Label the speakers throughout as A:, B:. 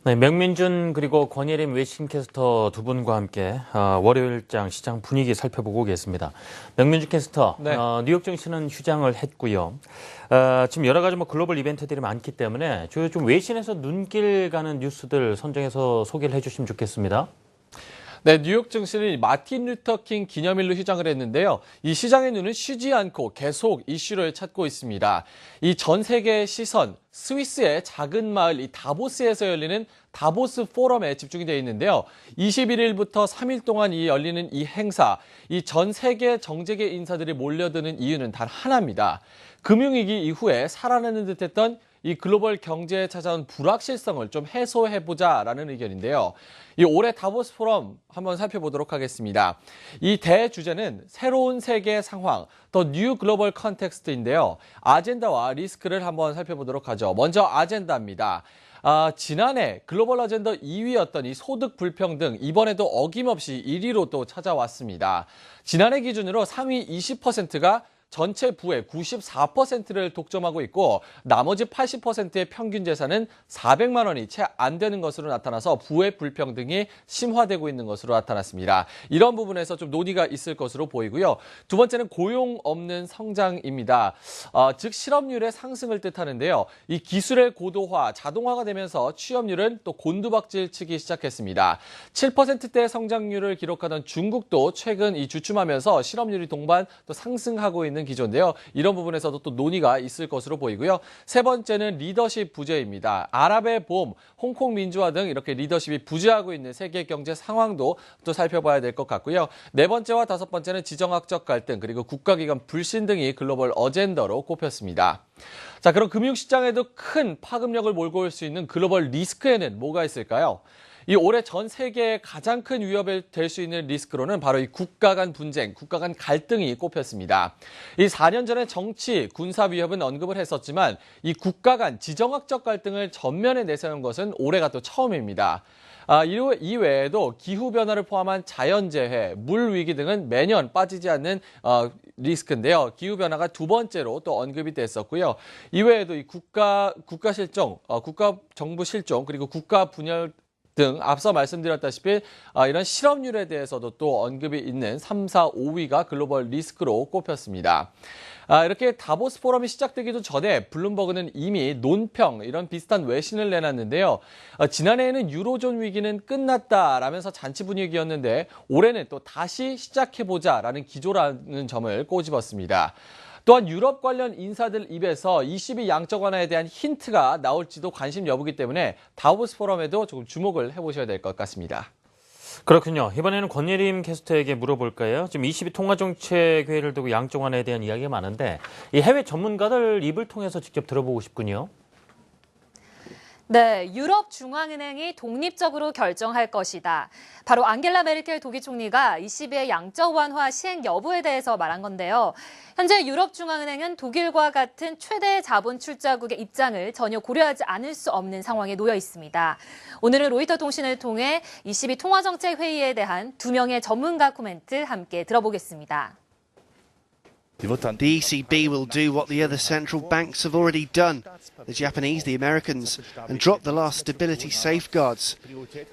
A: 네, 명민준 그리고 권예림 외신캐스터 두 분과 함께 월요일장 시장 분위기 살펴보고 계십니다. 명민준 캐스터,
B: 네.
A: 뉴욕 증시는 휴장을 했고요. 지금 여러 가지 글로벌 이벤트들이 많기 때문에 좀 외신에서 눈길 가는 뉴스들 선정해서 소개를 해주시면 좋겠습니다.
B: 네, 뉴욕 증시는 마틴 루터 킹 기념일로 휴장을 했는데요. 이 시장의 눈은 쉬지 않고 계속 이슈를 찾고 있습니다. 이 전 세계의 시선, 스위스의 작은 마을 이 다보스에서 열리는 다보스 포럼에 집중이 되어 있는데요. 21일부터 3일 동안 열리는 이 행사, 이 전 세계 정재계 인사들이 몰려드는 이유는 단 하나입니다. 금융위기 이후에 살아나는 듯했던 이 글로벌 경제에 찾아온 불확실성을 좀 해소해보자라는 의견인데요. 이 올해 다보스 포럼 한번 살펴보도록 하겠습니다. 이 대주제는 새로운 세계 상황, 더 뉴 글로벌 컨텍스트인데요. 아젠다와 리스크를 한번 살펴보도록 하죠. 먼저 아젠다입니다. 지난해 글로벌 아젠다 2위였던 이 소득 불평등, 이번에도 어김없이 1위로 또 찾아왔습니다. 지난해 기준으로 상위 20%가 전체 부의 94%를 독점하고 있고 나머지 80%의 평균 재산은 400만 원이 채 안 되는 것으로 나타나서 부의 불평등이 심화되고 있는 것으로 나타났습니다. 이런 부분에서 좀 논의가 있을 것으로 보이고요. 두 번째는 고용 없는 성장입니다. 즉 실업률의 상승을 뜻하는데요. 이 기술의 고도화, 자동화가 되면서 취업률은 또 곤두박질 치기 시작했습니다. 7%대 성장률을 기록하던 중국도 최근 주춤하면서 실업률이 동반 또 상승하고 있는 기조인데요. 이런 부분에서도 또 논의가 있을 것으로 보이고요. 세 번째는 리더십 부재입니다. 아랍의 봄, 홍콩 민주화 등 이렇게 리더십이 부재하고 있는 세계 경제 상황도 또 살펴봐야 될 것 같고요. 네 번째와 다섯 번째는 지정학적 갈등 그리고 국가기관 불신 등이 글로벌 어젠더로 꼽혔습니다. 자, 그럼 금융시장에도 큰 파급력을 몰고 올 수 있는 글로벌 리스크에는 뭐가 있을까요? 이 올해 전 세계의 가장 큰 위협이 될 수 있는 리스크로는 바로 이 국가 간 분쟁, 국가 간 갈등이 꼽혔습니다. 이 4년 전에 정치, 군사 위협은 언급을 했었지만 이 국가 간 지정학적 갈등을 전면에 내세운 것은 올해가 또 처음입니다. 이 외에도 기후변화를 포함한 자연재해, 물위기 등은 매년 빠지지 않는 리스크인데요. 기후변화가 두 번째로 또 언급이 됐었고요. 이외에도 이 국가 실종, 국가 정부 실종, 그리고 국가 분열 등 앞서 말씀드렸다시피 이런 실업률에 대해서도 또 언급이 있는 3, 4, 5위가 글로벌 리스크로 꼽혔습니다. 이렇게 다보스 포럼이 시작되기도 전에 블룸버그는 이미 논평 이런 비슷한 외신을 내놨는데요. 지난해에는 유로존 위기는 끝났다라면서 잔치 분위기였는데 올해는 또 다시 시작해보자라는 기조라는 점을 꼬집었습니다. 또한 유럽 관련 인사들 입에서 ECB 양적 완화에 대한 힌트가 나올지도 관심 여부기 때문에 다보스 포럼에도 조금 주목을 해보셔야 될 것 같습니다.
A: 그렇군요. 이번에는 권예림 캐스터에게 물어볼까요? 지금 ECB 통화정책회의를 두고 양적 완화에 대한 이야기가 많은데 이 해외 전문가들 입을 통해서 직접 들어보고 싶군요.
C: 네, 유럽 중앙은행이 독립적으로 결정할 것이다. 바로 앙겔라 메르켈 독일 총리가 ECB의 양적 완화 시행 여부에 대해서 말한 건데요. 현재 유럽 중앙은행은 독일과 같은 최대 자본 출자국의 입장을 전혀 고려하지 않을 수 없는 상황에 놓여 있습니다. 오늘은 로이터 통신을 통해 ECB 통화정책 회의에 대한 두 명의 전문가 코멘트 함께 들어보겠습니다.
D: The ECB will do what the other central banks have already done, the Japanese, the Americans, and drop the last stability safeguards.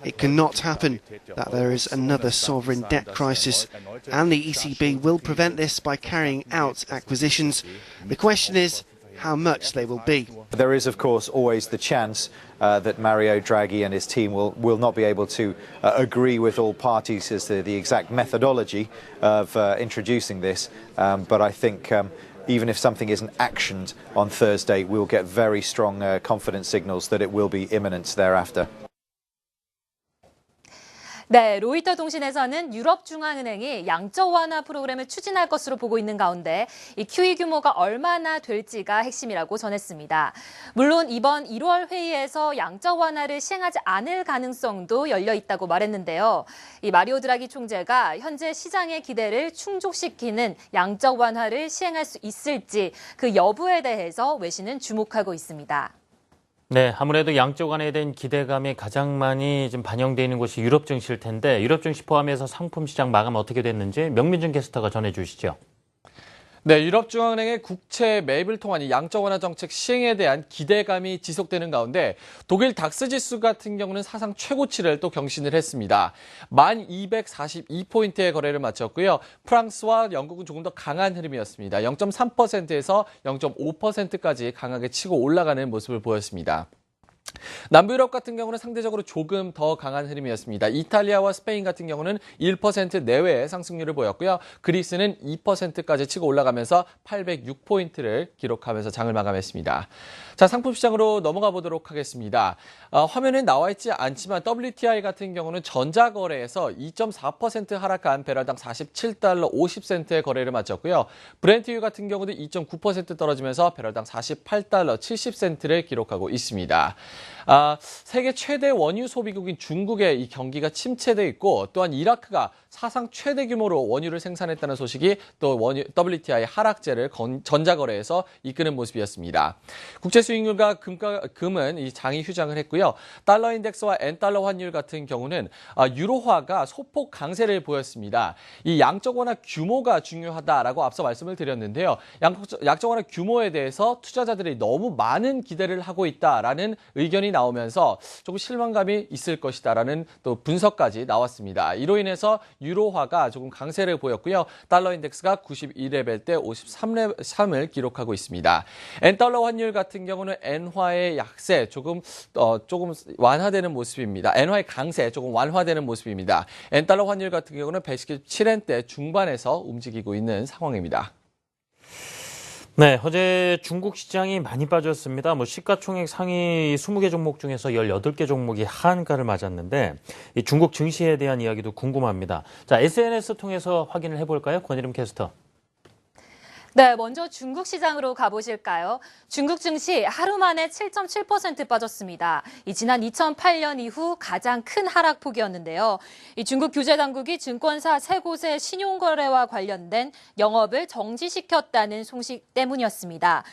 D: It cannot happen that there is another sovereign debt crisis, and the ECB will prevent this by carrying out acquisitions. The question is how much they will be.
E: There is, of course, always the chance that Mario Draghi and his team will not be able to agree with all parties as to the exact methodology of introducing this. But I think even if something isn't actioned on Thursday, we'll get very strong confidence signals that it will be imminent thereafter.
C: 네, 로이터 통신에서는 유럽 중앙은행이 양적 완화 프로그램을 추진할 것으로 보고 있는 가운데 이 QE 규모가 얼마나 될지가 핵심이라고 전했습니다. 물론 이번 1월 회의에서 양적 완화를 시행하지 않을 가능성도 열려 있다고 말했는데요. 이 마리오 드라기 총재가 현재 시장의 기대를 충족시키는 양적 완화를 시행할 수 있을지 그 여부에 대해서 외신은 주목하고 있습니다.
A: 네, 아무래도 양적 완화에 대한 기대감이 가장 많이 좀 반영되어 있는 곳이 유럽 증시일 텐데 유럽 증시 포함해서 상품 시장 마감 어떻게 됐는지 명민준 캐스터가 전해주시죠.
B: 네, 유럽중앙은행의 국채 매입을 통한 이 양적 완화 정책 시행에 대한 기대감이 지속되는 가운데 독일 닥스 지수 같은 경우는 사상 최고치를 또 경신을 했습니다. 1242포인트의 거래를 마쳤고요. 프랑스와 영국은 조금 더 강한 흐름이었습니다. 0.3%에서 0.5%까지 강하게 치고 올라가는 모습을 보였습니다. 남부유럽 같은 경우는 상대적으로 조금 더 강한 흐름이었습니다. 이탈리아와 스페인 같은 경우는 1% 내외의 상승률을 보였고요. 그리스는 2%까지 치고 올라가면서 806포인트를 기록하면서 장을 마감했습니다. 자, 상품 시장으로 넘어가 보도록 하겠습니다. 화면에 나와 있지 않지만 WTI 같은 경우는 전자거래에서 2.4% 하락한 배럴당 47달러 50센트의 거래를 마쳤고요. 브렌트유 같은 경우도 2.9% 떨어지면서 배럴당 48달러 70센트를 기록하고 있습니다. 세계 최대 원유 소비국인 중국의 이 경기가 침체돼 있고 또한 이라크가 사상 최대 규모로 원유를 생산했다는 소식이 또 WTI 하락세를 전자거래에서 이끄는 모습이었습니다. 국제 수익률과 금은 이 장이 휴장을 했고요. 달러 인덱스와 엔달러 환율 같은 경우는 유로화가 소폭 강세를 보였습니다. 이 양적 완화 규모가 중요하다라고 앞서 말씀을 드렸는데요. 양적 완화 규모에 대해서 투자자들이 너무 많은 기대를 하고 있다라는 의견이 나오면서 조금 실망감이 있을 것이다라는 또 분석까지 나왔습니다. 이로 인해서 유로화가 조금 강세를 보였고요. 달러 인덱스가 91레벨 때 53을 기록하고 있습니다. 엔달러 환율 같은 경우는 엔화의 약세 조금 완화되는 모습입니다. 엔화의 강세 조금 완화되는 모습입니다. 엔달러 환율 같은 경우는 117엔대 중반에서 움직이고 있는 상황입니다.
A: 네, 어제 중국 시장이 많이 빠졌습니다. 시가총액 상위 20개 종목 중에서 18개 종목이 하한가를 맞았는데 이 중국 증시에 대한 이야기도 궁금합니다. 자, SNS 통해서 확인을 해볼까요? 권희림 캐스터.
C: 네, 먼저 중국 시장으로 가보실까요? 중국 증시 하루 만에 7.7% 빠졌습니다. 지난 2008년 이후 가장 큰 하락폭이었는데요. 중국 규제 당국이 증권사 3곳의 신용거래와 관련된 영업을 정지시켰다는 소식 때문이었습니다.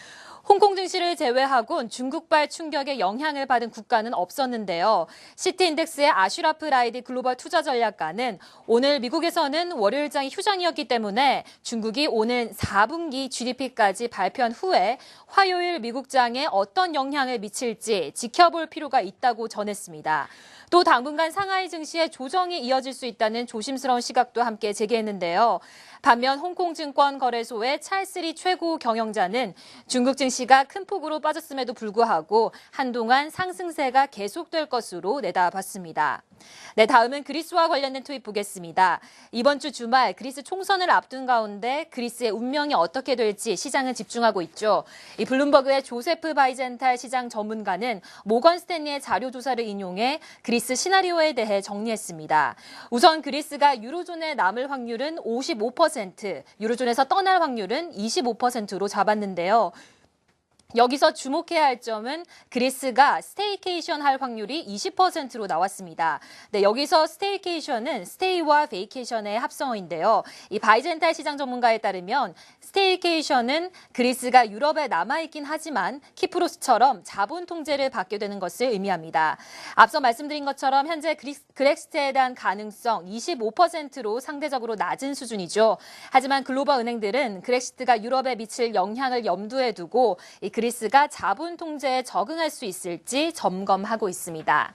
C: 홍콩 증시를 제외하곤 중국발 충격에 영향을 받은 국가는 없었는데요. 시티인덱스의 아슈라프 라이디 글로벌 투자 전략가는 오늘 미국에서는 월요일장이 휴장이었기 때문에 중국이 오는 4분기 GDP까지 발표한 후에 화요일 미국장에 어떤 영향을 미칠지 지켜볼 필요가 있다고 전했습니다. 또 당분간 상하이 증시의 조정이 이어질 수 있다는 조심스러운 시각도 함께 제기했는데요. 반면 홍콩증권거래소의 찰스리 최고 경영자는 중국 증시가 큰 폭으로 빠졌음에도 불구하고 한동안 상승세가 계속될 것으로 내다봤습니다. 네, 다음은 그리스와 관련된 투입 보겠습니다. 이번 주 주말 그리스 총선을 앞둔 가운데 그리스의 운명이 어떻게 될지 시장은 집중하고 있죠. 블룸버그의 조세프 바이젠탈 시장 전문가는 모건 스탠리의 자료 조사를 인용해 그리스 시나리오에 대해 정리했습니다. 우선 그리스가 유로존에 남을 확률은 55%, 유로존에서 떠날 확률은 25%로 잡았는데요. 여기서 주목해야 할 점은 그리스가 스테이케이션 할 확률이 20%로 나왔습니다. 네, 여기서 스테이케이션은 스테이와 베이케이션의 합성어인데요. 이 바이젠탈 시장 전문가에 따르면 스테이케이션은 그리스가 유럽에 남아있긴 하지만 키프로스처럼 자본 통제를 받게 되는 것을 의미합니다. 앞서 말씀드린 것처럼 현재 그렉시트에 대한 가능성 25%로 상대적으로 낮은 수준이죠. 하지만 글로벌 은행들은 그렉시트가 유럽에 미칠 영향을 염두에 두고 그리스가 자본 통제에 적응할 수 있을지 점검하고 있습니다.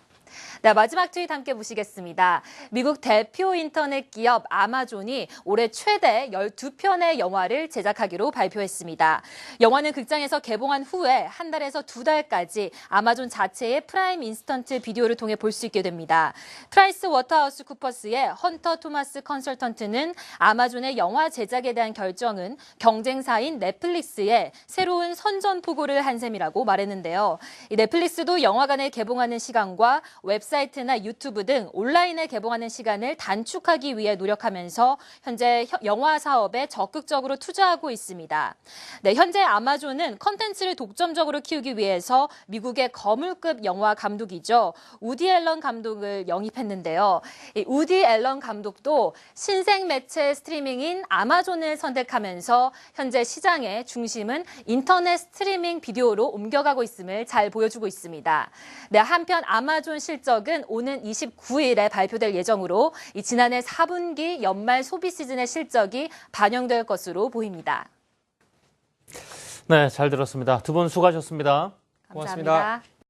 C: 네, 마지막 트윗 함께 보시겠습니다. 미국 대표 인터넷 기업 아마존이 올해 최대 12편의 영화를 제작하기로 발표했습니다. 영화는 극장에서 개봉한 후에 한 달에서 2달까지 아마존 자체의 프라임 인스턴트 비디오를 통해 볼 수 있게 됩니다. 프라이스 워터하우스 쿠퍼스의 헌터 토마스 컨설턴트는 아마존의 영화 제작에 대한 결정은 경쟁사인 넷플릭스의 새로운 선전포고를 한 셈이라고 말했는데요. 이 넷플릭스도 영화관에 개봉하는 시간과 웹사이트나 유튜브 등 온라인에 개봉하는 시간을 단축하기 위해 노력하면서 현재 영화 사업에 적극적으로 투자하고 있습니다. 네, 현재 아마존은 컨텐츠를 독점적으로 키우기 위해서 미국의 거물급 영화 감독이죠. 우디 앨런 감독을 영입했는데요. 이 우디 앨런 감독도 신생 매체 스트리밍인 아마존을 선택하면서 현재 시장의 중심은 인터넷 스트리밍 비디오로 옮겨가고 있음을 잘 보여주고 있습니다. 네, 한편 아마존 실적은 오는 29일에 발표될 예정으로 지난해 4분기 연말 소비 시즌의 실적이 반영될 것으로 보입니다.
A: 네, 잘 들었습니다. 두 분 수고하셨습니다.
B: 고맙습니다.
C: 감사합니다.